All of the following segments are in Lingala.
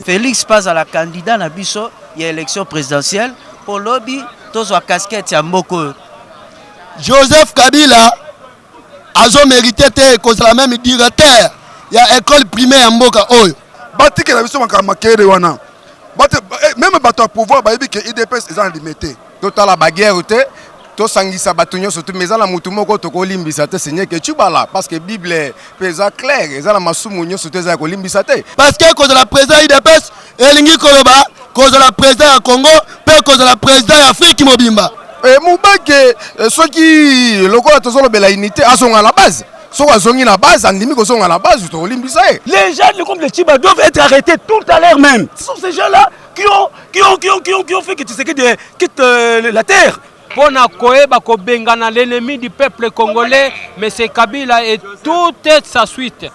Félix passe à la candidat na biso il y a élection présidentielle pour lobby tous wa casquette ya mboko. Joseph Kabila a mérité cause la même directeur. Il y a école primaire mboka oyo. Batike la biso makere wana. Même bato pouvoir ba yebi que IDPS est en limité. Total la bagarre te to sangisa batunyo surtout mais la mutu moko to ko limbisa te Seigneur que tu bala parce que Bible pesa clair ezala masumu nyo surtout za ko limbisa te parce que cause la président IDPS elingi koloba cause la président ya Congo pe cause la président ya Afrique mobimba. Et Moubake ceux qui lokola to solo bela unité azonga la base. Soit azongi la base andimi ko zonga la base to limbisa. Les jeunes comme les Chiba doivent être arrêtés tout à l'heure même. Ce sont ces gens-là qui ont fait que Tshisekedi quitte la terre. Pona koeba kobengana l'ennemi du peuple congolais, mais c'est Kabila et toute sa suite.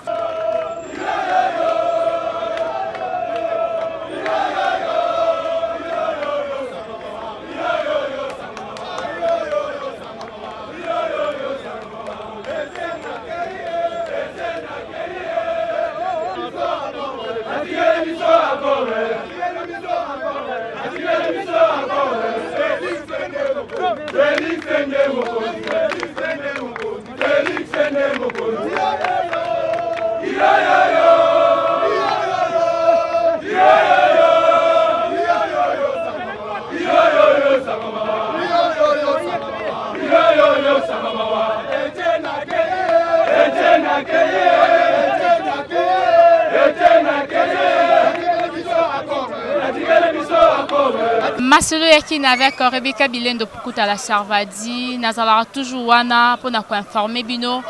Masolo yakina avec Rebecca Bilendo Pukuta la Sarvadi, Nazala toujours wana pour nous informer bino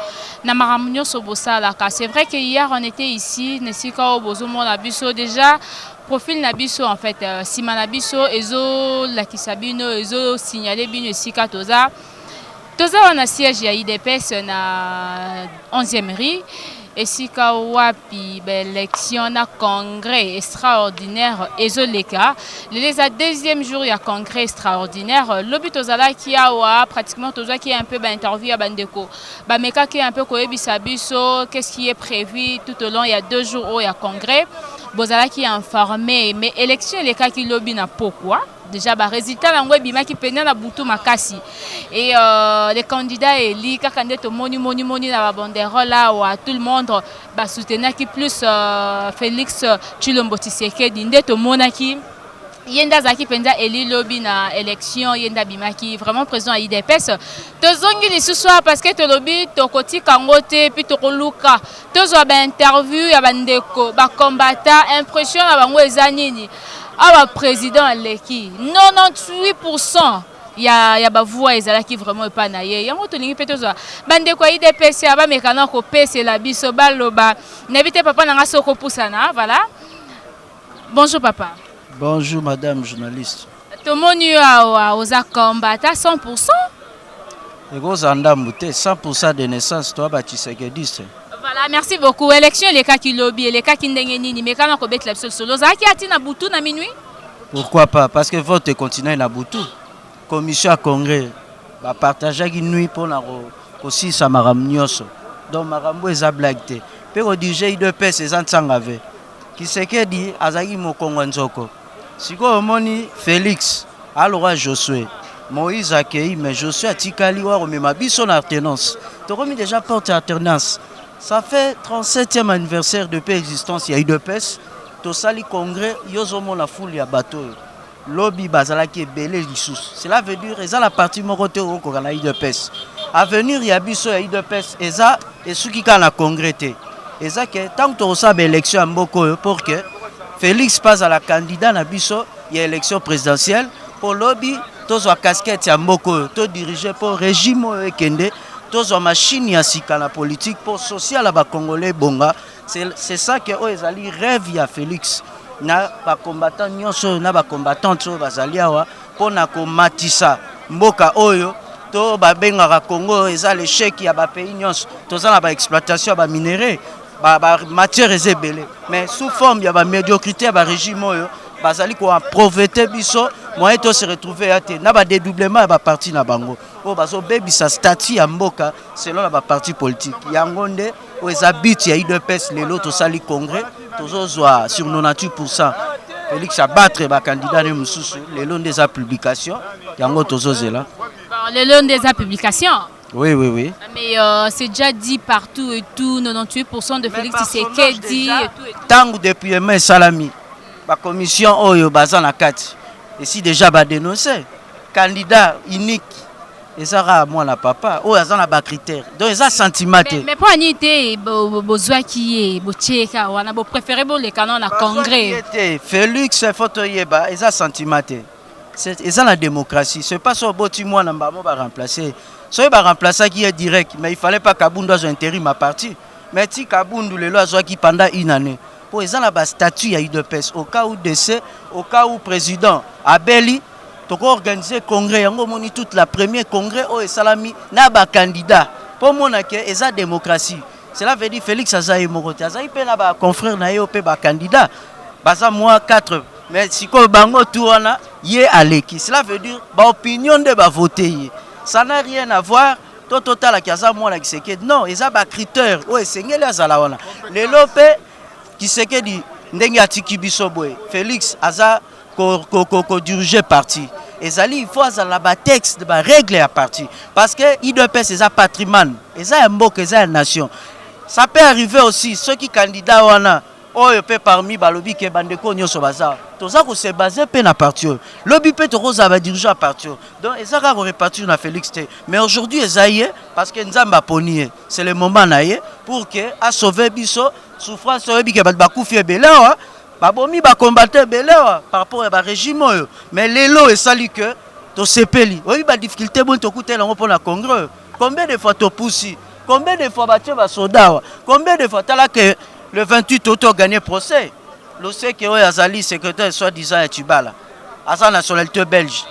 na maramunyo sobosa la. C'est vrai que hier on était ici, nesika obozomo na biso déjà profil na biso en fait sima na biso ezo la kisabino ezo signaler bino esika toza wana siège ya IDPS na 11e rue. Et si kawapi élection na congrès extraordinaire ezoleka les deuxième jour ya congrès extraordinaire lobi tozala ki awa pratiquement toza ki un peu interview ya bandeko ba meka ki un peu koyebisa biso qu'est-ce qui est prévu tout au long il y a 2 jours au ya congrès bozala ki informé mais élection eleka ki lobi na pourquoi déjà ba résultat nango bima ki pena na butu makasi et les candidats élis kaka ndeto moni na ba banderole là wa tout le monde ba soutenir qui plus Félix Tshilombo Tshisekedi ndeto monaki yenda zaki penza éli lobby na élection yenda bimaki vraiment président IDPS tozongi lisusu parce que to lobby to koti kangote puis to koluka tozo ba interview ya bandeko ba combattant impression na bango ezanini awa président leki 98% ya ba voix ezalaki vraiment pas na ye yango tolingi pe tozo bande kwa IDPS aba mekana ko pese la biso baloba n'habite papa nanga soko pusana voilà. Bonjour papa. Bonjour madame journaliste. Tomoni awa oza combattant 100%. Ego zanda mute 100% de naissance toi ba Tshisekedi. Voilà, merci beaucoup. Élection les cas qui lobby, les cas qui n'engagent mais quand on combat la solo, ça qui a tina Boutou na minuit. Pourquoi pas? Parce que votre continent na Boutou. Commission à congrès va partager une nuit pour na aussi ça maram nyoso. Donc marambo eza blague te. Pe ko DJ de paix ces ave. Qui sait que dit azaki mokongo nzoko. Siko omoni Félix, alors Josué. Moïse accueilli mais Josué atikali wa remema biso na alternance. Tu remis déjà porte alternance. Ça fait 37e anniversaire de paix existence, il y a eu de paix. Tout ça, le congrès, il y a la foule, il y a bateau. Lobby, bazala qui est belé, l'issous. Cela veut dire, il y a la partie morote au Coran, il y a eu de paix. À venir, il y a biso, il y a eu de paix. Et ça, et ceux qui ont la congrès. Et ça, tant que tu as l'élection à Mboko, pour que Félix passe à la candidat à biso, il y a élection présidentielle. Pour lobby, tu as casquette à Mboko, tu dirigé pour régime Kende. Tous en machine ya sika la politique pour social à Congolais bonga c'est ça que ezali rêve ya Félix na ba combattant nyonso na ba combattante bazali awa pona ko matisa mboka oyo to ba benga Congo eza l'échec ya ba pays nyonso to za na ba exploitation ba minéraux ba matière ezebele mais sous forme ya ba médiocrité ya ba régime oyo bazali ko pauvreté biso moyen to se retrouver ate na ba dédoublement ya ba parti na bango o bazo bebi sa statut ya mboka selon la ba parti politique yango nde o ezabiti ya IDPS lelo to sali congrès tozo zwa sur 98% Félix a battre ba candidat ne mususu le long des publications yango tozozela. Le long des publications. Oui. Mais c'est déjà dit partout et tout, 98% de Félix Tshisekedi et tout. Tant depuis mai salami, la commission Oyo Bazan à 4. Et si déjà va dénoncer, candidat unique, et ça sera moi la papa, oh, ils ont la critère. Donc ils ont sentiment. Mais pour Anité, besoin qui est, Bocheka, on a préféré les canons à congrès. Félix, photo yeba, ils ont sentiment. Ils ont la démocratie. C'est pas sur Boti moi n'a pas remplacer. Ça va remplacer qui est direct, mais il fallait pas Kabundu soit intérim à partir. Mais si Kabundu le loi soit qui pendant une année. Pour ils ont la statut il y a eu de pèse au cas où décès, au cas où président Abeli tu peux organiser congrès, on moni toute la première congrès au salami na ba candidat. Pour mon que eza démocratie. Cela veut dire Félix Azaï Moroté. Azaï pe na ba confrère na yo pe ba candidat. Baza moi 4 mais si ko bango tourna yé aleki. Cela veut dire ba opinion de ba voter. Ça n'a rien à voir. Total qui aza moi na kiseke. Non, eza ba critère. O esengeli azala wana. Le lope kiseke di ndenge atiki biso boy. Félix Aza ko diriger parti. Ezali il faut azala ba texte ba règle à parti parce que IDPS c'est un patrimoine, c'est un mot que c'est une nation. Ça peut arriver aussi ceux qui candidats wana oyo pe parmi balobi ke bandeko nyoso baza. Toza ko se baser pe na parti. Lobby pe to roza ba diriger à parti. Donc ezaka ko répartir na Félix T. Mais aujourd'hui ezaye parce que nzamba ponier. C'est le moment naye pour que a sauver biso souffrance oyo bi ke ba kufi ebela babomi ba combattre belewa par rapport à régime mais lelo et sali que to sepeli oui ba difficulté bon to coûter lango pour la congrès combien de fois to poussi combien de fois ba tie ba soda combien de fois tala que le 28 auto gagné procès le sait que azali secrétaire soit disant ya Tibala asa nationalité belge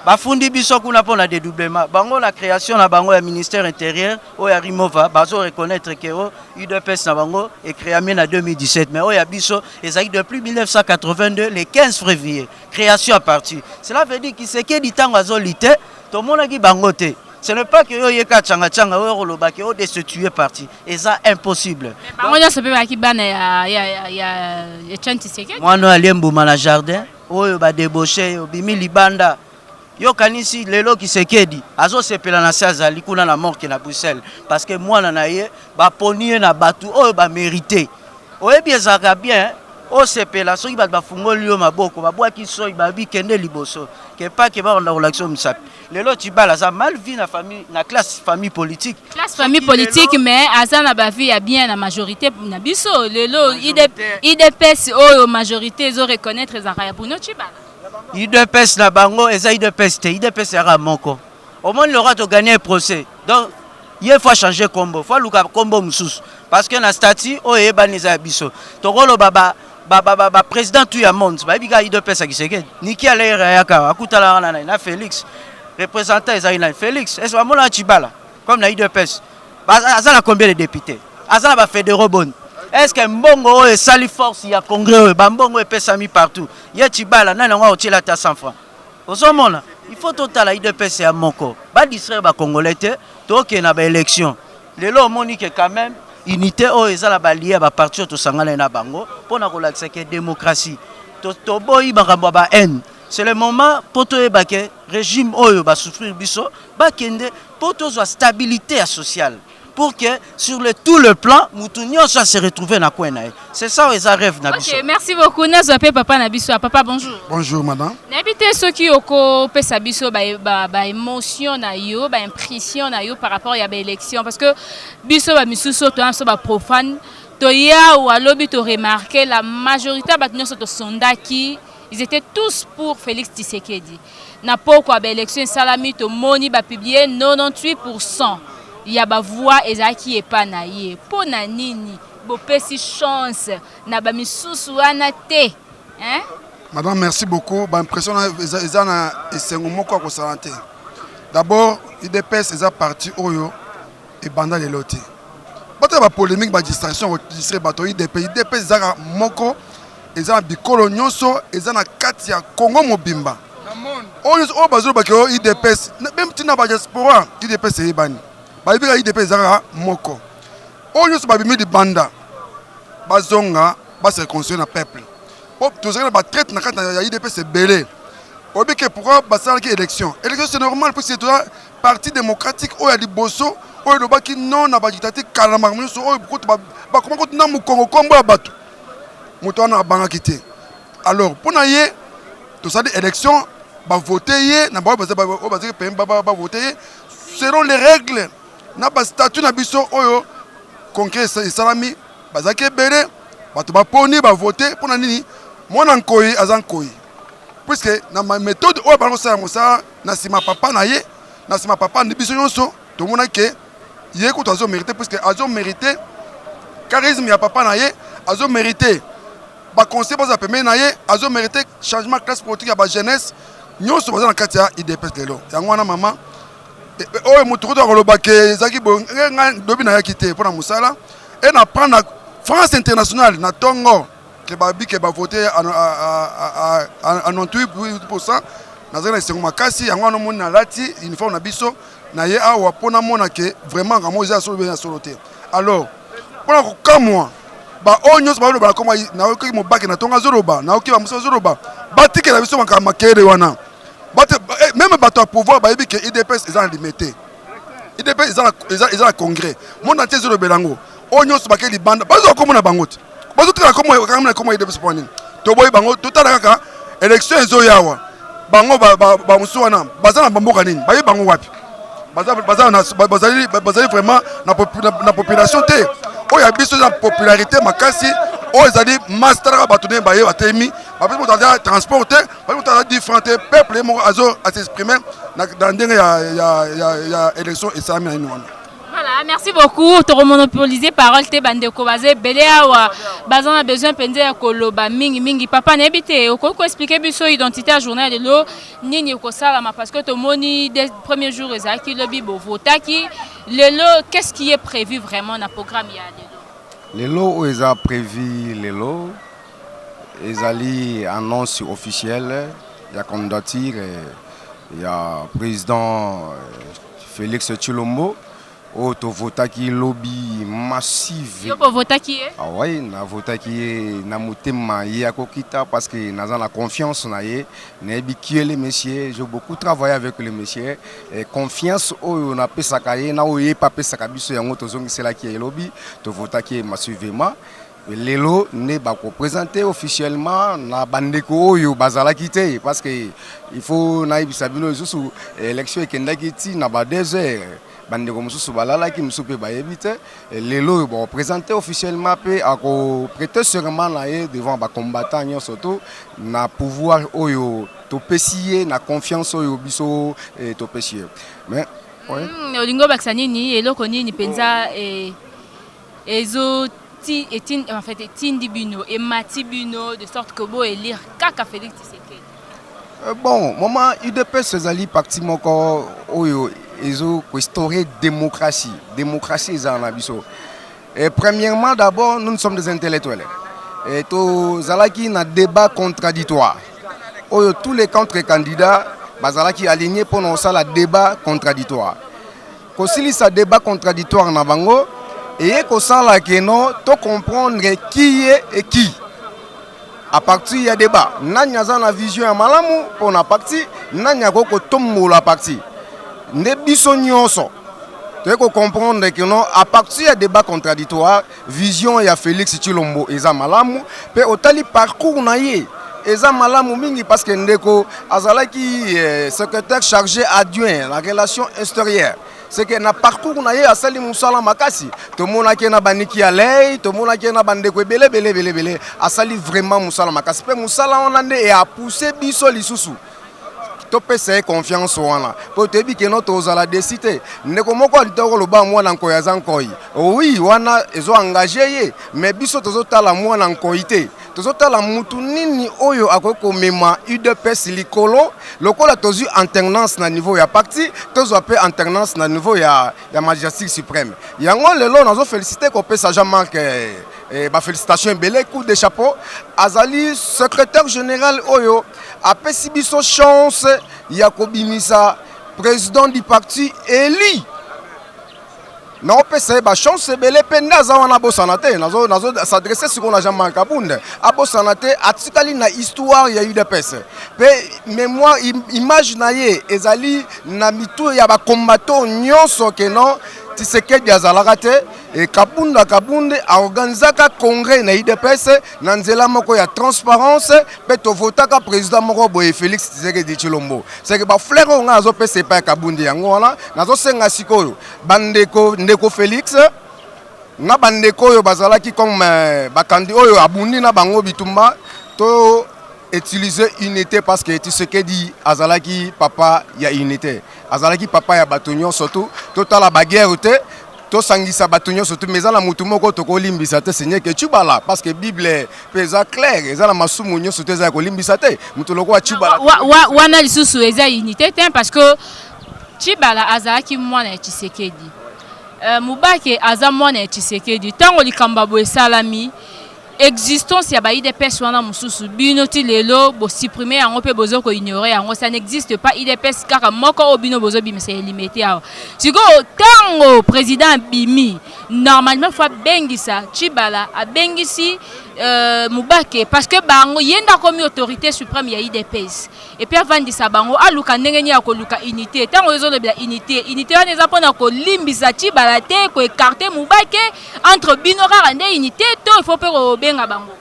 ba fundi biso kuna pour la dédoublement bango la création na bango ya ministère intérieur o ya Rimova bazo reconnaître que UDPS na bango est créé en 2017 mais o ya biso ezaki depuis 1982 le 15 février création à partir cela veut dire qu'il sait que du temps azolité to mona ki bango te ce n'est pas que yo yeka changa o loba que o destituer parti et ça impossible bango ya se pe ki bana ya Chanti Tshisekedi moi no alembu na jardin oyo ba débaucher obimi libanda yo kanisi lelo Tshisekedi azo sepela na Azali kuna na mort na Bruxelles parce que moi na ye ba ponier na batu oyo ba mérité oyebi ezaka bien o sepela soki ba fungoli yo maboko ba bwaki soyi ba bi kende liboso ke pas que ba on la relation misapi lelo Tibala za mal vie na famille na classe famille politique mais aza na ba vie ya bien na majorité na biso lelo IDPS oyo majorité zo reconnaître ezaka ya Bruno Tibala IDPS na bango eza IDPS te IDPS era moko au moins l'aura to gagner procès donc il faut changer combo faut luka combo mususu parce que na statut o ebaniza biso to kolo baba président tu ya monde ba bika IDPS akiseke niki alera yaka akutala na Félix représentant eza na Félix est-ce que mona Tibala comme na IDPS aza na combien de députés aza na ba fédéraux bon. Est-ce que mbongo est sali force ya congrès bambongo est pesami partout ya Tibala nana ngwa otila ta 100 francs osomona il faut total IDPS ya moko ba distraire ba congolais te to ke na ba élection lelo monique quand même unité o ezala ba lié ba parti to sangana na bango pona ko lakisa que démocratie to boyi ba ba haine c'est le moment pour to ebake régime oyo ba souffrir biso ba kende pour to so stabilité sociale pour que sur tout le plan Moutounio soit se retrouver na kwena. C'est ça les rêve na biso. OK, merci beaucoup. Nazo pe papa na biso. Papa bonjour. Bonjour madame. N'habitez ceux qui oko pesa biso ba émotion na yo, ba impression na yo par rapport à l'élection parce que biso ba misuso to so ba profane to ya ou alobi to remarquer la majorité ba nyonso to sondaki ils étaient tous pour Félix Tshisekedi. Na poko ba élection salami to moni ba publier 98%. Il y a ba voix ezaki epanaye po na nini bo pesi chance na ba misusu wana te hein madame merci beaucoup ba impression eza na esengo moko ko santé d'abord IDPS eza parti oyo et banda le loté bata ba polémique ba distraction distraire bato IDPS eza moko eza bikolo nyonso eza na kati ya Congo mobimba oyo o bazolo ba ke IDPS même tina ba diaspora IDPS ebani Baibika IDPS zaka moko. Oyo so babimi di banda. Bazonga ba se construire na peuple. tous les traite na IDPS belé. Pourquoi basalaki élection? Élection c'est normal parce que c'est un parti démocratique où il y a des bosso, où il y a qui non na ba dictature kalamarmu so où beaucoup ba comment ko na mu Congo kombo abatu. Muto na banga kité. Alors pour na yé tous les élections ba voter yé na ba voter selon les règles na ba statut na biso oyo congrès salami bazaki belé bato ba poni ba voter pour na nini mona nkoyi azankoyi. Puisque dans ma méthode, on va faire ça, na papa na ye, na papa ni biso nyonso, tout le monde que yé ko azo mérité puisque azo mérité charisme ya papa na ye, azo mérité ba conseil ba pemé na ye, azo mérité changement classe politique ya ba jeunesse, nyonso baza na kati ya IDPS lelo. Yango wana mama oyo mutu ko loba ke zaki bo nga dobi na ya kité pour na musala et na prendre France internationale na tongo que babi que ba voter à 98% na zana sengo makasi yango no mona lati uniforme na biso na ye awa pona mona ke vraiment ngamo za solo bien soloté. Alors pona ko kamwa ba onyo ba loba koma na oki mo baki na tonga zoroba na oki ba muso zoroba batike na biso maka makere wana bate même bato pouvoir ba yebi que IDPS ils ont limité IDPS ils ont congrès mon entier zorobelango onyo so bakeli banda bazo komona bangote bazo tala comment IDPS point to boy bango to tala kaka élection ezo yawa bango ba muso wana bazana bamboka nini bayi bango wapi bazali vraiment na population te oya biso na popularité makasi o ezali master ba tourner baye batemi ba biso dans transporter ba biso différents peuples mo azo à s'exprimer dans ndenge ya élection et ça mi na Voilà, merci beaucoup. Tu as monopolisé parole te bandeko bazé belé awa bazan a besoin pende ya koloba mingi papa nebité okoko expliquer biso identité à journée de l'eau nini ko sala ma parce que to moni des premiers jours ezaki lobi bo votaki lelo qu'est-ce qui est prévu vraiment dans programme ya lelo eza prévu lelo ezali annonce officielle ya candidature ya président Félix Tshilombo o to votaki lobby massive yo po votaki ah ouais na votaki na motema ya kokita parce que naza la confiance na ye na bikiele monsieur j'ai beaucoup travaillé avec le monsieur et confiance o na pesaka ye na o ye pa pesaka biso yango to zongisela ki lobby to votaki massivement lelo ne ba ko présenter officiellement na bandeko oyo bazala kité parce que il faut na ibisa bino sous élection ekendaki ti na ba 2 heures bandeko mususu balalaki mususu pe bayebite lelo ba présenter officiellement pe ako prêter serment na ye devant ba combattants nyonso to na pouvoir oyo to pesier na confiance oyo biso to pesier mais olingo baksani ni eloko nini penza ezo ti etin en fait etindi bino et matibino de sorte que bo élire kaka Félix Tshisekedi bon moment UDPS ezali parti moko oyo ezo ko instaurer démocratie eza na biso et premièrement d'abord nous sommes des intellectuels et to zalaki na débat contradictoire oyo tous les contre-candidats bazalaki alignés pour non ça la débat contradictoire ko sili sa débat contradictoire na bango et ko sala que non to comprendre qui est et qui à partir il y a débat nanya za na vision ya malamu pour na parti nanya ko tombola parti ne biso nyonso tu ko comprendre que non à partir ya débat contradictoire vision ya Félix Tshilombo eza malamu pe otali parcours na ye eza malamu mingi parce que ndeko azalaki secrétaire chargé adjoint la relation extérieure c'est que na parcours na ye asali musala makasi to mona ke na baniki alei to mona ke na bandeko belé asali vraiment musala makasi pe musala onande et a poussé biso lisusu to pesa confiance wana po te bi ke no to za la décité ndeko moko alitoko loba mwana nkoya zankoi oui wana ezo engagé ye mais biso tozo tala mwana nkoité tozo tala mutu nini oyo akoko mema UDPS likolo lokola tozu alternance na niveau ya parti tozo pe alternance na niveau ya majestic suprême yango lelo nazo féliciter ko pesa Jean-Marc ba félicitations belé coup de chapeau azali secrétaire général oyo apesi biso chance ya kobimisa président du parti élu Non, c'est ba chance belé penda za wana bosanate nazo s'adresser sur qu'on a jamais Kabunda a bosanate atikali na histoire ya UDPS pe mémoire image na ye ezali na mitu ya ba combattant nyonso ke non Tshisekedi azalaka te et Kabunda a organisé un congrès na UDPS na nzela moko ya transparence pe to votaka président moko boye Félix Tshisekedi Tshilombo c'est que ba frère on a zo pese pa Kabunda yango wana nazo senga sikoyo bandeko ndeko Félix na bandeko oyo bazalaki comme bakandi oyo abundi na bango bitumba to utiliser unité parce que Tshisekedi azalaki papa ya unité azalaki papa ya batonyo surtout totala baguerre te to sangisa batonyo surtout mais za la mutu moko to ko limbisa te Seigneur que Tshibala parce que Bible pesa clair eza la masumu nyo surtout za ko limbisa te mutu loko wa Tshibala wana lisusu eza unité te parce que Tshibala azalaki mwana ya Tshisekedi Mubake aza mwana ya Tshisekedi tango likamba bo esalami existence ya ba IDPS wana mususu bino ti lelo bo supprimer yango pe bozo ko ignorer yango ça n'existe pas IDPS kaka moko obino bozo bimisa limité awa siko tango président bimi normalement faut bengisa Tshibala a bengisi Mubake parce que bango yenda comme autorité suprême ya IDPS et puis avant de ça bango aluka ndenge ni akoluka unité tango ezo lebla unité wana eza pona ko limbisa Tshibala te ko écarter Mubake entre bino kaka nde unité to il faut pe ko benga bango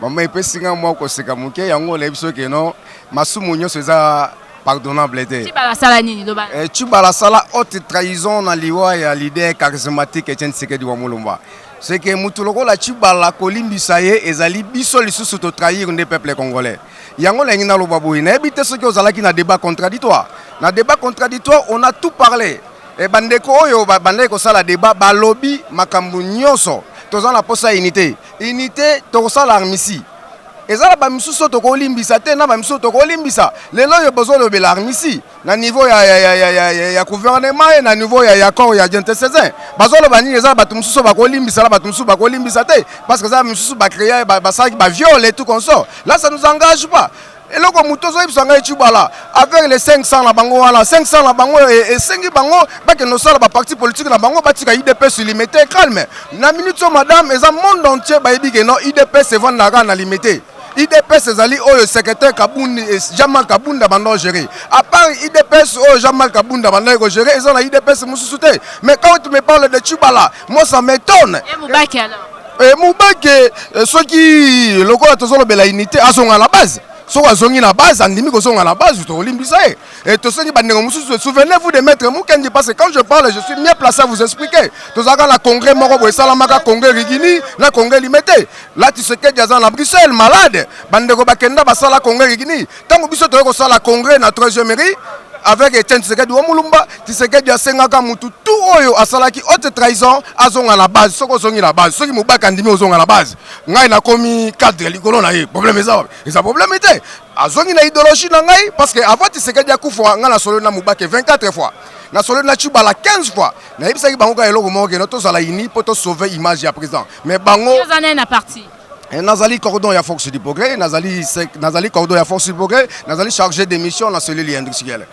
mama epesinga mwa ko seka muke yango lebiso ke non masumu nyonso eza pardonnable te Tshibala sala nini loba Tshibala sala haute trahison na liwa ya leader charismatique Etienne Tshisekedi wa Mulumba c'est que mutuloko la Tshibala kolimbisa ye ezali biso lisusu to trahir le peuple congolais yango lengi na loba boyi na ebite soki ozalaki na débat contradictoire on a tout parlé et bandeko oyo bandeko sala débat balobi makambu nyonso tozana la posa unité to sala armisi ezala ba misuso to ko limbisa te na ba misuso to ko limbisa lelo yo bozo le belarmisi na niveau ya gouvernement et na niveau ya corps ya gente César bazo le bani ezala ba misuso ba ko limbisa la ba misuso ba ko limbisa te parce que ça misuso ba créer ba ça ba violer tout comme ça là ça nous engage pas et loko mutozo ibsanga Tshibala avec les 500 la bango wala 500 la bango et 5 bango ba que nos sala ba parti politique la bango ba tika IDPS limité calme na minute madame eza monde entier ba yebi que non IDPS se vendre na limité IDPS ezali oyo secrétaire Kabundi Jamal Kabunda bando gérer à part IDPS oyo Jamal Kabunda bando gérer ils ont la IDPS mususu te mais quand tu me parles de Tshibala moi ça m'étonne et Mubake alors Mubake ceux qui lokola tozolo bela unité azonga la base so azongi na base andimi ko zonga na base to limbisa et to seni bandengo mususu souvenez-vous de maître Mukendi parce que quand je parle je suis mieux placé à vous expliquer to zaka la congrès moko bo salamaka congrès rigini na congrès limité là tu sais que diazan na Bruxelles malade bandeko bakenda basala congrès rigini tango biso to ko sala congrès na 3e mairie avec Etienne Tshisekedi wa Mulumba Tshisekedi asengaka mutu tout oyo asalaki haute trahison azonga la base soko zongi la base soki Mubake andimi ozonga la base ngai na komi cadre likolo na ye problème eza problème te azongi na idéologie na ngai parce que avant Tshisekedi akufa nga na solo na Mubake 24 fois na solo na Tshibala 15 fois na yebisaki bango ka eloko moko ke no tozala uni po to sauver image ya président mais bango na parti Nazali cordon ya force du progrès, Nazali cordon ya force du progrès, Nazali chargé de mission dans celui industriel.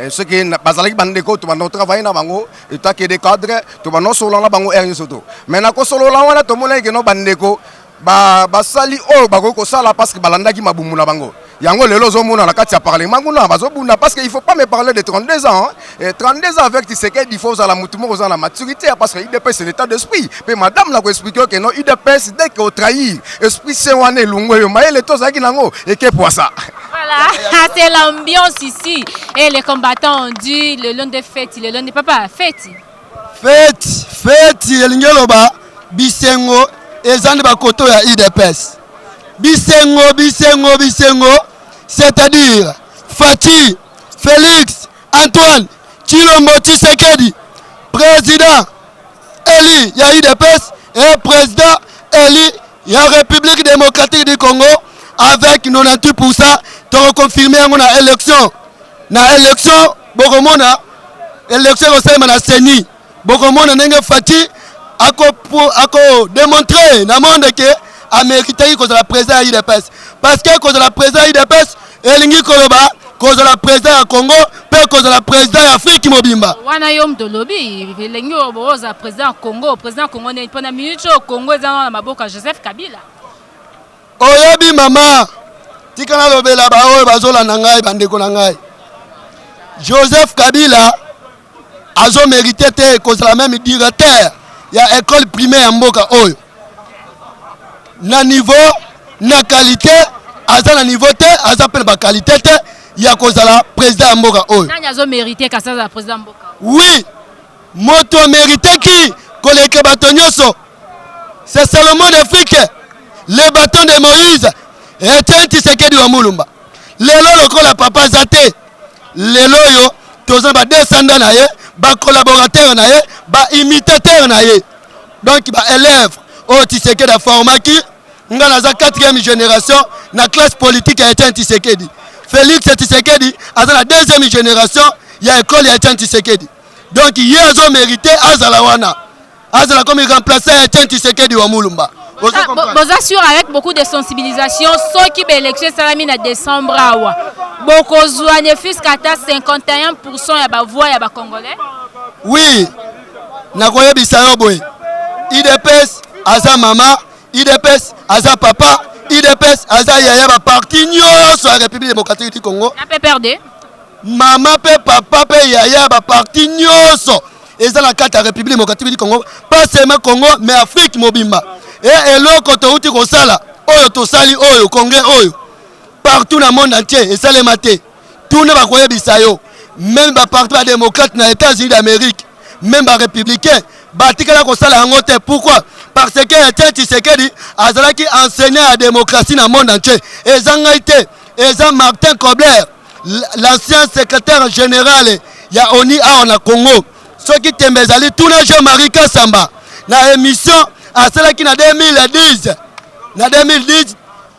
Ce qui est bazali bandeko to bando travailler na bango et ta que des cadres to bando solo na bango erni soto. Mais na ko solo la wana to mona ke no bandeko ba sali o ba ko sala parce que balanda ki mabumu na bango. Yango lelo zo mona na kati ya parlement nguna bazo bunda parce que il faut pas me parler de 32 ans et 32 ans avec Tshisekedi il faut la mutumo ko la maturité parce que IDPS c'est l'état d'esprit. Mais madame la ko expliquer que non IDPS dès que trahir esprit c'est wane lungo yo maele to zaki nango et que pour ça. Voilà, c'est l'ambiance ici et les combattants ont dit le long des fêtes, le long des papas fête elingeloba bisengo ezandi bakoto ya IDPS bisengo c'est-à-dire Fachi, Félix, Antoine, Tshilombo Tshisekedi, président élu, il y a UDPS, et président élu, il y a République démocratique du Congo, avec 98%, tu as confirmé la élection. Na élection, Bokomona, élection au sein de la CENI, Bokomona n'est Fachi, a démontré dans le monde que a mérité cause de la présidence UDPS. Parce que cause de la présidence UDPS, Elingi Koloba, cause la président du Congo, puis cause la président d'Afrique mobimba. Wana yom de lobby, lengi oboza président Congo ne pendant minute au Congo dans la maboka Joseph Kabila. Oyebi mama, tikana lobela ba oyo bazola na ngai bandeko na ngai. Joseph Kabila azo mérité te cause la même directeur ya école primaire mboka oyo. Na niveau na qualité aza na niveau te aza pe ba qualité te ya kozala président mboka oyo. Nani azo mérité ka ça président mboka. Oui, moto mérité qui koleke bato nyonso. C'est Salomon d'Afrique. Les bâtons de Moïse. Et Tshisekedi wa Mulumba. Lelo lokola papa zate. Lelo yo toza ba descendant na ye, ba collaborateur na ye, ba imitateur na ye. Donc ba élève au Tshisekedi formaki. Nga naza 4e génération na classe politique ya Tshisekedi. Félix Tshisekedi aza la 2e génération ya école ya Tshisekedi. Donc il y a zo mérité azala wana. Azala comme remplaçant ya Tshisekedi wa Mulumba. Vous assurez avec beaucoup de sensibilisation ceux qui l'élection salami na décembre awa. Beaucoup zouane fiskata 51% ya ba voix ya ba congolais. Oui. Na koye bisayo boy. IDPS aza mama, IDPS aza papa, IDPS aza yaya ba parti nyonso ya République démocratique du Congo. Na PPRD. Mama pe papa pe yaya ba parti nyonso. Eza la carte ya République démocratique du Congo, pas seulement Congo mais Afrique mobimba. Et eloko touti kosala oyo tosali oyo congrès oyo partout dans le monde entier et ça les maté tout ne va koye bisayo même ba parti ba démocrate na États-Unis d'Amérique même ba républicain batikala kosala yango te. Pourquoi? Parce que Tshisekedi azalaki enseignant la démocratie dans le monde entier. Et zangaite et Martin Kobler l'ancien secrétaire général ya ONU en Congo ceux qui tembezali tout na Jean-Marie Kassamba na émission à cela qui na 2010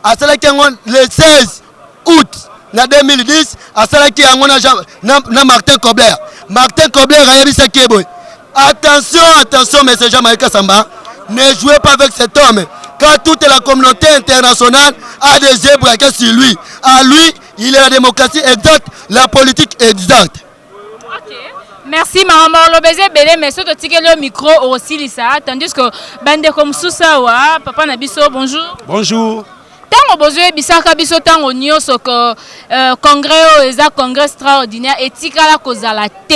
à cela qui le 16 août na 2010 à cela qui na Martin Kobler a yebisa keboy attention monsieur Jean-Marie Kassamba, ne jouez pas avec cet homme car toute la communauté internationale a des zèbres sur lui. À lui il est la démocratie exacte, la politique exacte. Merci maman Lobeze belé mais surtout ticket le micro aussi lisa tandis que bande comme Sousawa papa Nabiso bonjour. Bonjour. Tango bozoe bisaka biso tango nyoso ko congrès eza congrès extraordinaire etika la kozala te.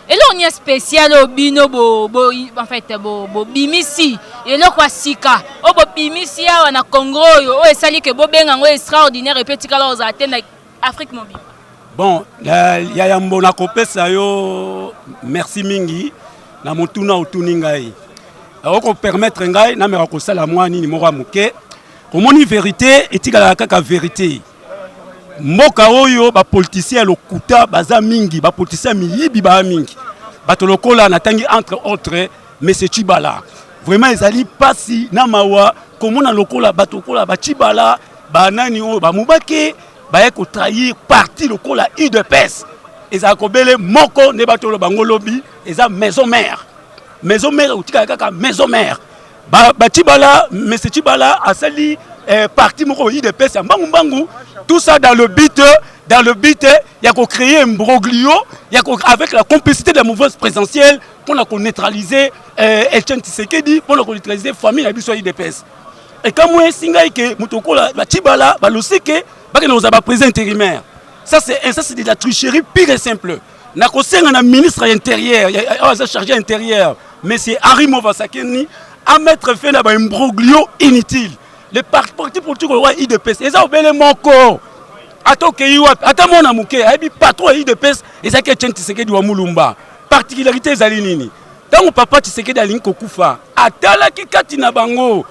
Et là on est spécial au bino en fait bo bimisi et là quoi sika o bo bimisi ya na Congo o esali ke bo benga ngo extraordinaire et petit kala ozala te na Afrique mobile. Bon, ya mbona kopesa yo merci mingi na motuna otuni ngai. Oko permettre ngai na mera ko sala mwani ni moko muke. Komoni vérité etikala kaka vérité. Mboka oyo ba politicien lokuta baza mingi, ba politicien miyibi ba mingi. Bato lokola natangi entre autres monsieur Chibala. Vraiment ezali pasi na mawa komona lokola bato lokola ba Chibala ba nani o ba mubake ba ko trahir parti lokola UDPS. Eza kobele moko ne bato lo bango lobby eza maison mère. Maison mère utika kaka maison mère. Ba Chibala monsieur Chibala asali parti moko UDPS ya mbangu tout ça dans le but il y a créer un broglio, il y a avec la complicité de la mouvance présidentielle pour neutraliser Etienne Tshisekedi, pour neutraliser la famille de l'UDPS. Et quand moi singa que mutokola ba Chibala ba loseke ba que nous avons président intérimaire. Ça c'est de la tricherie pire et simple. Na ko senga na ministre intérieur, il chargé intérieur, mais c'est Henri Movasakeni à mettre fin à un broglio inutile. Les partis politiques roi IDPS, ils ont obéi mon corps. Attends que attends mon amouké, et puis patron IDPS, ils ont qu'à Tshisekedi wa Mulumba. Particularité zalinini. Dans mon papa Tshisekedi a l'inko kufa. Atala ki katina bango.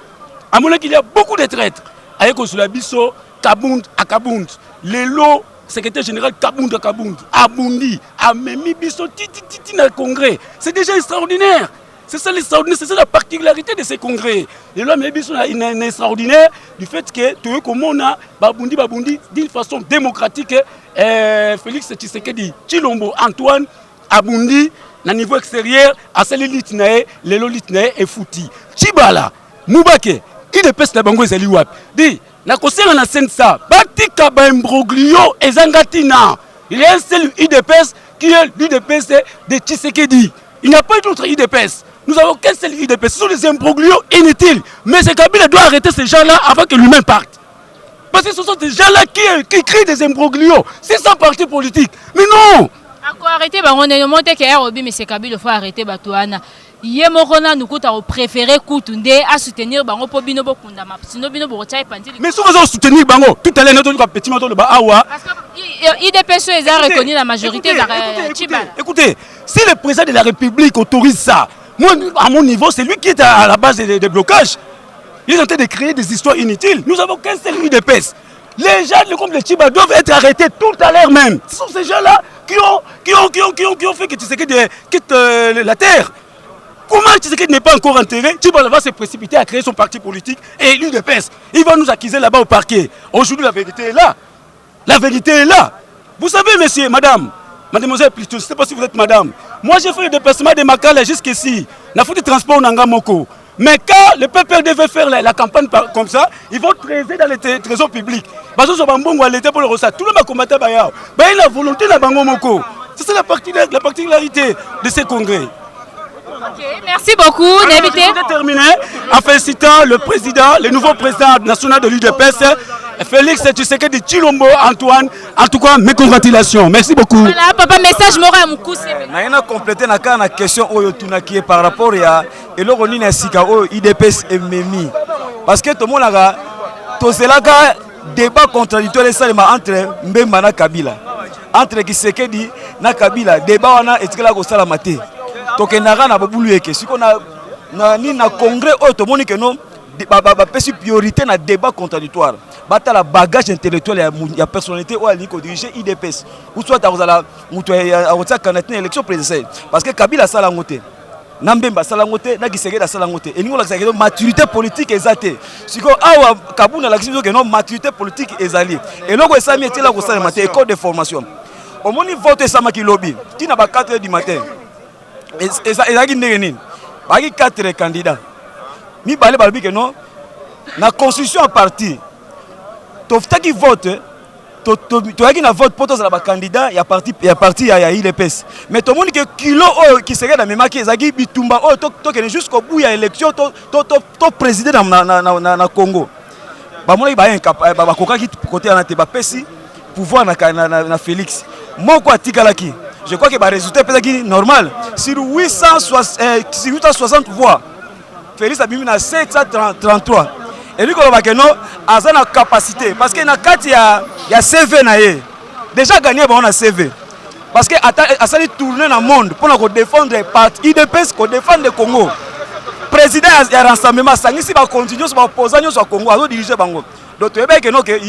À mon avis, il y a beaucoup de traîtres. Avec Osulabiso, Kabund, Akabund, Lelo, secrétaire général Kabund, Akabund, Abundi, Amemi Biso, Titi dans le congrès. C'est déjà extraordinaire. C'est ça l'extraordinaire, c'est ça la particularité de ces congrès. Et là, mais il est extraordinaire du fait que tu es comme on a Babundi d'une façon démocratique. Félix Tshisekedi, Chilombo, Antoine, Abundi, à niveau extérieur, à celle litnae, Lelo litnae et Fouti. Chibala, Moubake, IDPS na bango ezali wapi di na kosenga na sensa batika ba imbroglio ezangatina. Il y a un seul IDPS qui est l'IDPS de Tshisekedi. Il n'y a pas d'autre IDPS. Nous avons qu'un seul IDPS. Ce sont des imbroglios inutiles. Mais ce Kabila doit arrêter ces gens-là avant que lui-même parte. Parce que ce sont des gens-là qui créent des imbroglios. C'est sans parti politique. Mais non! À quoi arrêter? On est monté que Robi, mais c'est Kabila, il faut arrêter Batouana. Yemorona nous coûte à préférer Koutunde à soutenir Bango pour Binobo Kundama. Sinon, Binobo Rochai Pandil. Mais si vous soutenir Bango, tout à l'heure, notre petit moto de Bahawa. Parce que IDPS a reconnu la majorité. Écoutez, si le président de la République autorise ça, moi, à mon niveau, c'est lui qui est à la base des blocages. Ils sont en train de créer des histoires inutiles. Nous avons qu'un seul IDPS. Les gens comme les Chiba doivent être arrêtés tout à l'heure même. Ce sont ces gens-là qui ont fait que Tshisekedi quitte la terre. Comment Tshisekedi n'est pas encore enterré? Chiba va se précipiter à créer son parti politique et l'UDPS. Il va nous accuser là-bas au parquet. Aujourd'hui, la vérité est là. La vérité est là. Vous savez, monsieur, madame, mademoiselle plutôt, je ne sais pas si vous êtes madame. Moi, j'ai fait le déplacement de Makala jusqu'ici. On a fait du transport Nanga Moko. Mais quand le PPRD veut faire la campagne comme ça, ils vont trésor dans les trésors publics. Parce que pour le Rossa, tout le monde a combattu Bayao. Il a la volonté de la Bango Moko. C'est la particularité de ces congrès. Okay, merci beaucoup. Je vais terminer en félicitant le président, le nouveau président national de l'UDPS, Félix Tshisekedi Tshilombo Antoine. En tout cas, mes congratulations. Merci beaucoup. Voilà, papa, message moral à Moukousse. Je vais compléter la question par rapport à l'IDPS et Memi. Parce que tout le monde a un débat contradictoire entre Mbemba et Kabila. Entre Tshisekedi et Kabila, débat est là au Salamate. Donc, on a un congrès autonomique qui priorité dans le débat contradictoire. Le bagage intellectuel et la personnalité qui dirige l'IDPS. Ou soit une élection présidentielle. Parce que Kabila a salangoté. Nambemba salangoté, Nagisegeda salangoté. Et nous avons maturité politique exaltée. Si Kabuna a maturité politique exaltée. Et là, ça est là au Salamate, école de formation. Au moment où vote Samaki Lobby, qui n'a pas 4 h du matin. Et ça, il y a 4 candidats. Mi balé balbi que non. La constitution en partie. Tu vote. Tu as un vote pour tous les candidats. Il y a parti, il y a IDPS. Mais tout le monde qui serait dans le même cas, il bitumba jusqu'au bout il y a élection. Tu président dans le Congo. Bah moi il y a un côté à la Pesi pouvoir na Félix. Moi quoi tikalaki. Je crois que le résultat est normal. Sur 860 voix, Félix a mis 733. Et lui, il a une capacité. Parce qu'il y a CV. Déjà gagné, on a CV. Parce qu'il a tourné dans le monde pour défendre les partis IDPS, pour défendre le Congo. Le président a rassemblement, il va continuer à opposer au Congo, à diriger le Congo. Donc, il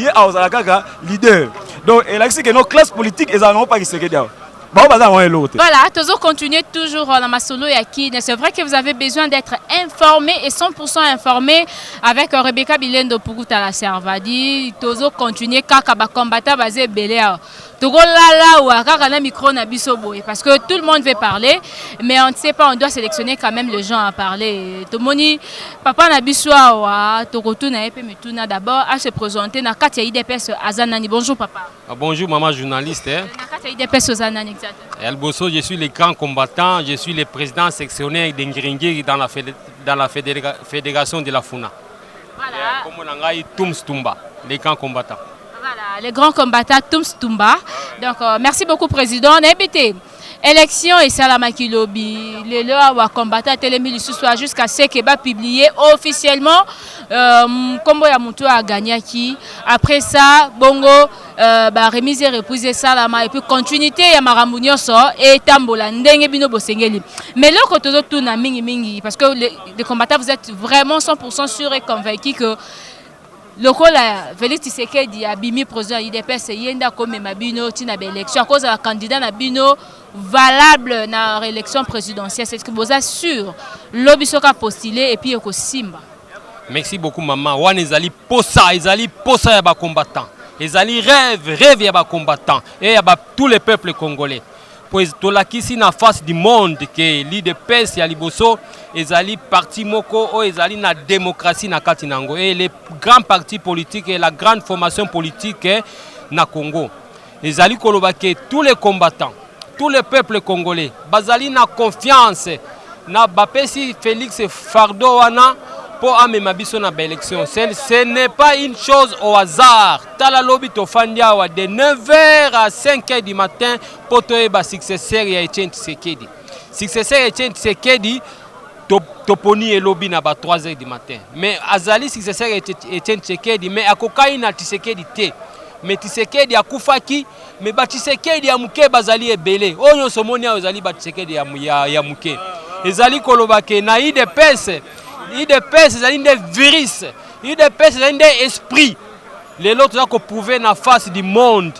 y a un leader. Donc, il y a une classe politique, ils n'ont pas qui se regardent. Voilà, toujours continuer toujours dans ma solo Yaki. C'est vrai que vous avez besoin d'être informé et 100% informé avec Rebecca Bilendo Pukuta la Servadi. Toujours continuer kaka ba combattant basé Beléa. Togo là ou kaka na micro na bisobo parce que tout le monde veut parler mais on ne sait pas, on doit sélectionner quand même les gens à parler. Tomoni papa na biswa wa tokotu na epe mituna d'abord à se présenter na Katia IDPS Azanani. Bonjour papa. Bonjour maman journaliste. Na Katia IDPS Azanani. El Bosso, je suis le grand combattant, je suis le président sectionnaire d'Ingringiri dans la fédération de la FUNA. Voilà. Comme on a dit, Tums Tumba, les grands combattants. Voilà, les grands combattants Tums Tumba. Donc, merci beaucoup, président. N'habitez. Élection et Salamaki Lobby, les lois combattant Télémili ce soir jusqu'à ce qu'il va publier officiellement Kombo Yamutu a gagné qui. Après ça, Bongo remise et reposer Salama et puis continuité ya Maramunyo et Tambola Ndenge Bino Bosengeli. Mais là quand tout tourne à mingi parce que les combattants vous êtes vraiment 100% sûrs et convaincus que le rôle Félix Tshisekedi a bimi président IDPS yenda comme mabino tina élection à cause de la candidat na bino valable na l'élection présidentielle. C'est ce que vous assure l'obisoka postulé et puis au Simba. Merci beaucoup maman. Wan ezali posa ya ba combattant. Ezali rêve ya ba combattant et ya ba tous les peuples congolais. tolakisi na face du monde que l'IDPS ya liboso ezali parti moko o ezali na démocratie na kati nango et les grands partis politiques et la grande formation politique na Congo ezali koloba que tous les combattants, tous les peuples congolais bazali na confiance na bapesi Félix Fardo wana pour amema biso na élection. Ce n'est pas une chose au hasard. Tala lobi tofandia wa de 9h à 5h du matin pour toeba successeur ya Etienne Tshisekedi. Successeur ya Etienne Tshisekedi toponi et lobby na ba 3h du matin. Mais azali successeur ya Etienne Tshisekedi mais akokai na Tshisekedi te. Mais Tshisekedi akufaki mais ba Tshisekedi ya muke bazali ebele. Oyo somoni ya azali ba Tshisekedi ya muke. Ezali koloba ke na IDPS IDPS c'est un virus, IDPS c'est un esprit. Les autres ont prouvé dans la face du monde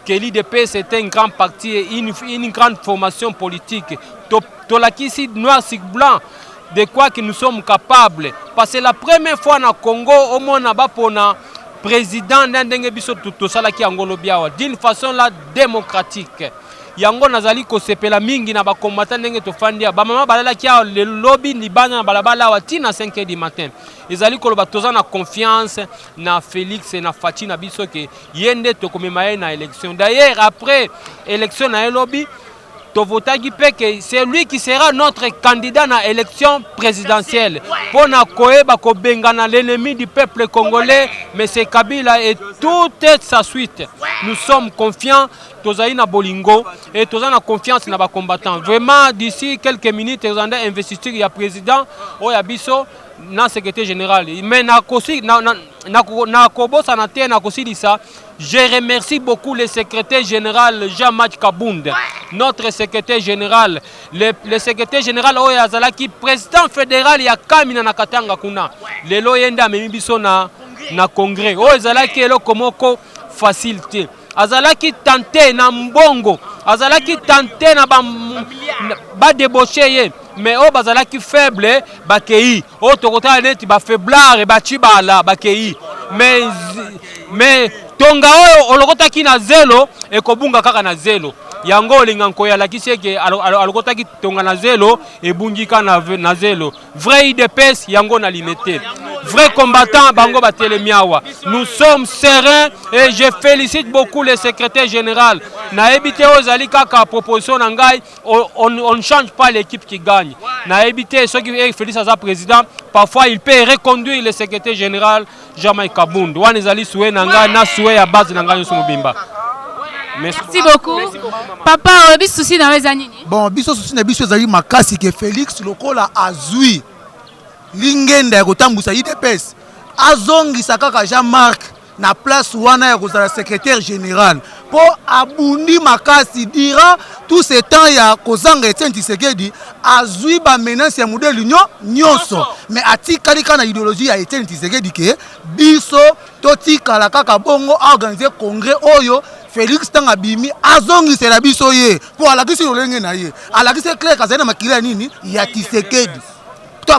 que l'IDPS est un grand parti, une grande formation politique. Tolakisi noir sur blanc de quoi que nous sommes capables. Parce que la première fois au Congo, au moins on a président d'une façon là démocratique. Yango nazali ko sepela mingi na ba combattant ndenge to fandia ba mama balala kia le lobby ni bana balabala wati na 5h du matin ezali ko loba toza na confiance na Félix et na Fati na biso ke yende to komema na élection. D'ailleurs après élection na lobby to votaki pe que c'est lui qui sera notre candidat na élection présidentielle pour na koeba ko bengana l'ennemi du peuple congolais mais c'est Kabila et toute sa suite. Nous sommes confiants Tozaï na bolingo et toza na confiance na ba combattants. Vraiment d'ici quelques minutes ils ont investiture ya président o ya biso na secrétaire général. Mais na kosi na kobo sanate na kosi disa. Je remercie beaucoup le secrétaire général Jean-Marc Kabund, notre secrétaire général, le secrétaire général o ya zalaki président fédéral ya Kamina na Katanga kuna. Lelo yenda memi biso na congrès. O zalaki elo komoko facilité. Azalaki tenté na mbongo, azalaki tenté na ba débauché mais o bazalaki faible bakei, o tokota neti ba faiblard ba chibala bakei. Mais tonga o olokotaki na zelo e kobunga kaka na zelo. Yango linganko ya lakisi ke alokotaki tonga na zelo e bungika na zelo. Vrai IDPS yango na limité. Vrai combattant bango batelemiawa. Nous sommes sereins et je félicite beaucoup le secrétaire général. Na ebité ozali kaka proposition na ngai on ne change pas l'équipe qui gagne. Na ebité ceux qui Félix Aza président parfois il peut reconduire le secrétaire général Jean-Marc Kabund. Wana ezali souhait na ngai na souhait ya base na ngai so mobimba. Merci beaucoup. Papa, bis souci dans les années. Bon, biso souci na biso ezali makasi ke Félix lokola azui lingenda ya kotambusa IDPS azongisa kaka Jean-Marc na place wana ya kozala secrétaire général po abundi makasi dira tout ce temps ya kozanga Etienne Tshisekedi azui ba menace ya modèle nyonso mais atikali kana idéologie ya Etienne Tshisekedi ke biso totikala kaka bongo organiser congrès oyo Félix tanga bimi azongisela biso ye po alakisi lolenge na ye alakisi clair kazana makila nini ya Tshisekedi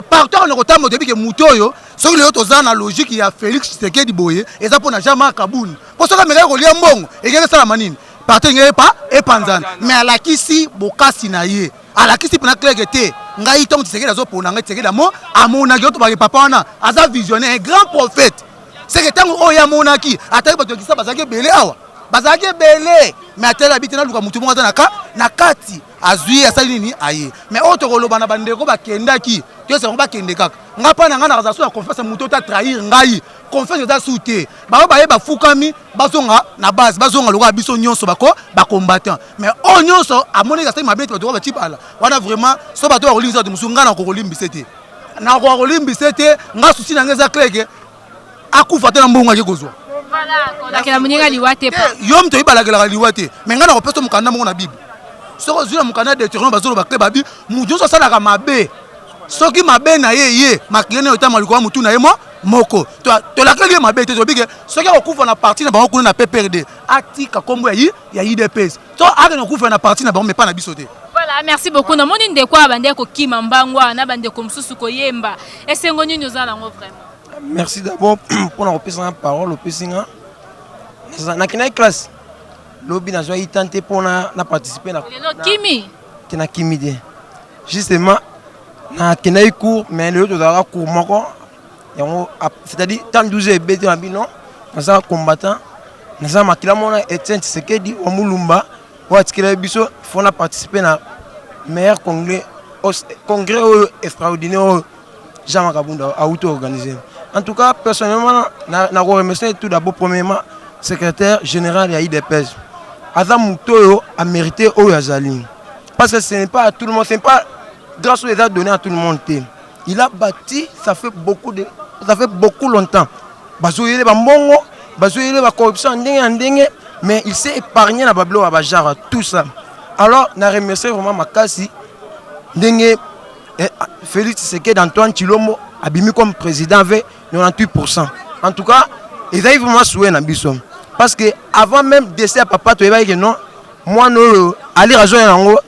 partout on retamo depuis que mutoyo soki le toza na logique ya Félix Tshisekedi boye eza pona Jean-Marc Kabund po soka meka ko lia mbongo egene sala manini partout ngere pa epanzana mais alakisi bokasi na ye alakisi pona clair te ngai tongo Tshisekedi azo pona ngai Tshisekedi amo amona gyoto ba papa wana aza visionnaire un grand prophète c'est que tango oya monaki ataki bato kisa bazaki belé awa bazaki belé mais atela bitena luka mutu monga na kati azui asali nini aye mais autre koloba na bandeko bakendaki tese ngo bakende kaka ngapa na ngana kaza so confiance mutu ta trahir ngai confiance za souté ba ba yeba fukami bazonga na base bazonga loka biso nyonso bako ba combattant mais o nyonso amoni ka sai mabete bato ba tibala wana vraiment so bato ba kolimisa de musunga na kokolimbisete na kokolimbisete nga souci na ngeza kleke akufa te na mbongo ake kozwa voilà la muninga liwate pa yom to ibala la liwate mais ngana ko peso mukanda mo na bible soko zula mukanda de terrain bazolo bakle babi mujonso sala ka mabe soki mabe na ye makene otama likuwa mutu na ye moko to la kele mabe te to bige soki okufa na parti na bango kuna na PPRD atika kombo ya IDPS to aka na okufa na parti na bango mais pas na biso te. Voilà, merci beaucoup. Na moni ndeko abande ko kima mbangwa na bande ko msusu ko yemba esengo nini ozala ngo vraiment. Merci d'abord pour la parole au Pessinga. Na kina classe. lobby na joie tenté pour na participer na Kimi na Kimi justement na kenai cours mais le autre dans cours moko c'est-à-dire tant 12 et bété na bino na combattant na makila mona Etienne Tshisekedi wa Mulumba wa tikela biso faut na participer na meilleur congrès extraordinaire Jean Kabunda a auto-organisé. En tout cas, personnellement, je remercie tout d'abord, premièrement, secrétaire général de l'IDPS. Adam Moutoyo a mérité au Yazali. Parce que ce n'est pas à tout le monde, ce n'est pas grâce aux états donnés à tout le monde. Il a bâti, ça fait beaucoup longtemps. Bazouyele Bambongo, Bazouyele Corruption, mais il s'est épargné la Bablo Abajara, tout ça. Alors, je remercie vraiment Makasi. Félix Tshisekedi d'Antoine Chilombo abimi comme président avec 98%. En tout cas, ils arrivent vraiment souhait na biso parce que avant même décès à papa to que non moi no aller raison yango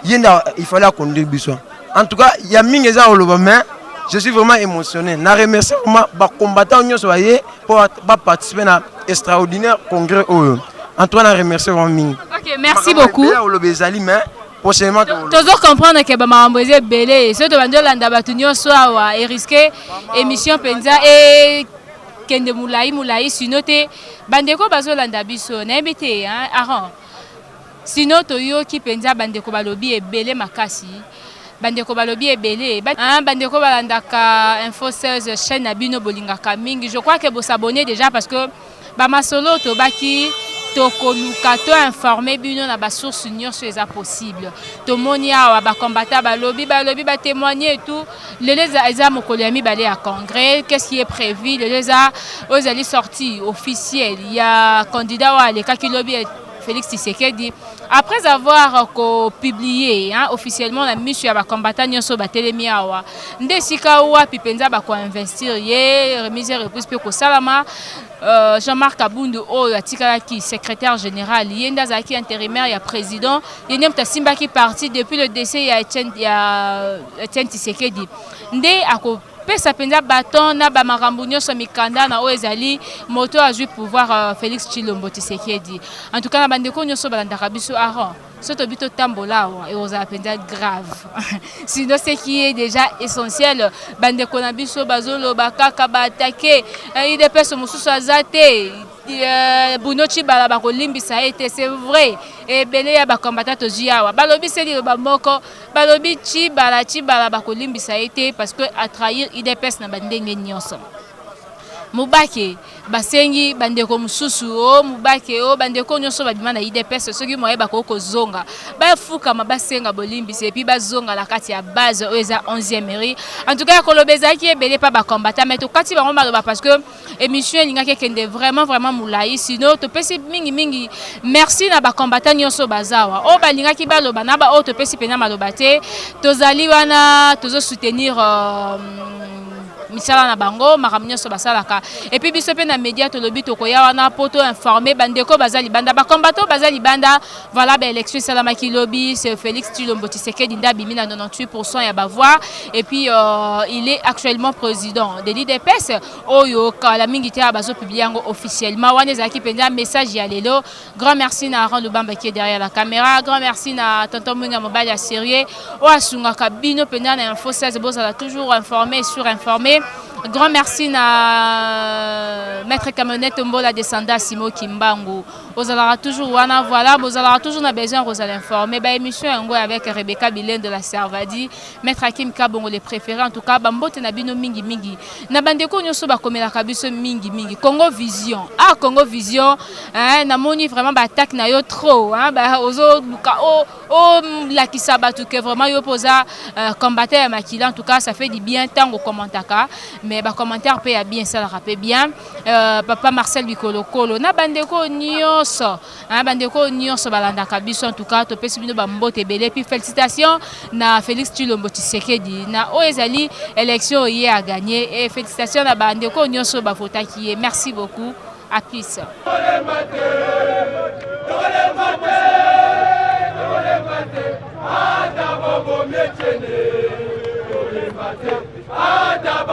yenda il fallait conduire biso. En tout cas, il y a mingeza oloba mais je suis vraiment émotionné. Na remercie vraiment ba combattant nyos soyé pour participer à extraordinaire congrès oyo. Antoine a remercié vraiment mingi. OK, merci beaucoup. Prochainement, toujours comprendre que Bamamboise belé, ce de landa batunyo soit et risquer émission penza et kende moulai sinote bandeko bazolanda biso na ebité hein aran sino toyo ki penza bandeko balobi e belé makasi bandeko balobi e belé bandeko balandaka info 16 chaîne na bino bolingaka mingi. Je crois que vous s'abonnez déjà parce que bamasolo to baki tokoluka to informer bino na ba source nyonso eza possible to monia wa ba combattant balobi ba témoigner et tout leleza eza mokolo ya mibale ya congrès. Qu'est-ce qui est prévu? Leleza aux allées sorties officielles, il y a candidat wa le kakilobi Félix Tshisekedi après avoir publié officiellement la mission ya combattant nyonso batelemi awa nde sika wa pipenza ba ko investir ye remise reprise pe ko salama. Jean-Marc Abundu oyo atikaki secrétaire général yenda zaki intérimaire ya président yenem tasimba ki parti depuis le décès ya Etienne Tshisekedi nde ako pesa penza baton na ba makambo nyonso mikanda na oyo ezali moto a joué pouvoir Félix Tshilombo Tshisekedi. En tout cas na bandeko nyonso balandaka biso aron soto bito tambola et aux appels grave. Sinon ce qui est déjà essentiel bandeko na biso bazolo bakaka ba attaquer il des personnes mususu azate Bunochi bala bako limbisa été c'est vrai et belé ya ba combattant toziawa balobi seli ba moko balobi chi bala bako limbisa été parce que à trahir IDPS na bandenge nyonso Mubake basengi bandeko mususu mubake bandeko nyonso babima na IDPS soki moye bakoko zonga bafuka mabasenga bolimbisi et puis bazonga la kati ya base oza 11e mairie. En tout cas kolobeza ki ebele pa ba combattant mais to kati bango maloba parce que émission linga kende vraiment moulai sinon to pesi mingi merci na ba combattant nyonso bazawa o balinga ki baloba na ba o to pesi pena maloba te tozali wana tozo soutenir misala na bango makamnyo so basalaka et puis biso pe na média to lobi to koya wana poto informer bandeko bazali banda ba combattant bazali banda voilà ba élection salama ki lobby c'est Félix Tshilombo Tshisekedi nda bimi na 98% ya ba voix et puis il est actuellement président de l'IDPS oyo kala mingi te bazo publier ngo officiellement wana ezaki penda message ya lelo. Grand merci na Aaron Lubamba qui est derrière la caméra, grand merci na tonton Munga Mobile ya sérieux o asunga kabino penda na info 16 bozala toujours informé surinformé. Grand merci na maître Kamionette Mbola descendant Simo Kimbangu. Vous allez toujours wana voilà, vous allez toujours na besoin vous allez informer. Ba émission ngo avec Rebecca Bilen de la Servadi, maître Hakim Kabongo les préférés en tout cas bambote na bino mingi. Na bandeko nyoso ba komela kabiso mingi. Congo Vision. Ah Congo Vision, na moni vraiment ba attaque na yo trop ba ozo luka la kisaba tout que vraiment yo posa combattre makila en tout cas ça fait du bien tango commentaka. Mais ba commentaire peut bien ça le rappelle bien papa Marcel Bikolokolo na bandeko nyonso bandeko nyonso balandaka biso en tout cas to pesi bino ba mbote belé puis félicitations na Félix Tshilombo Tshisekedi na ezali élection hier a gagné et félicitations na bandeko nyonso ba votaki. Merci beaucoup, à plus. Ada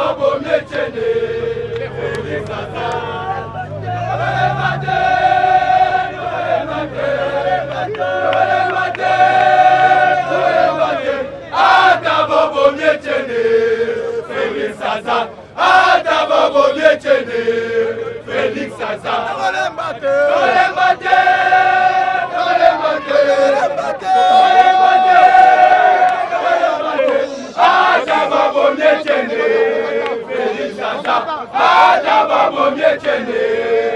Aja babomye chende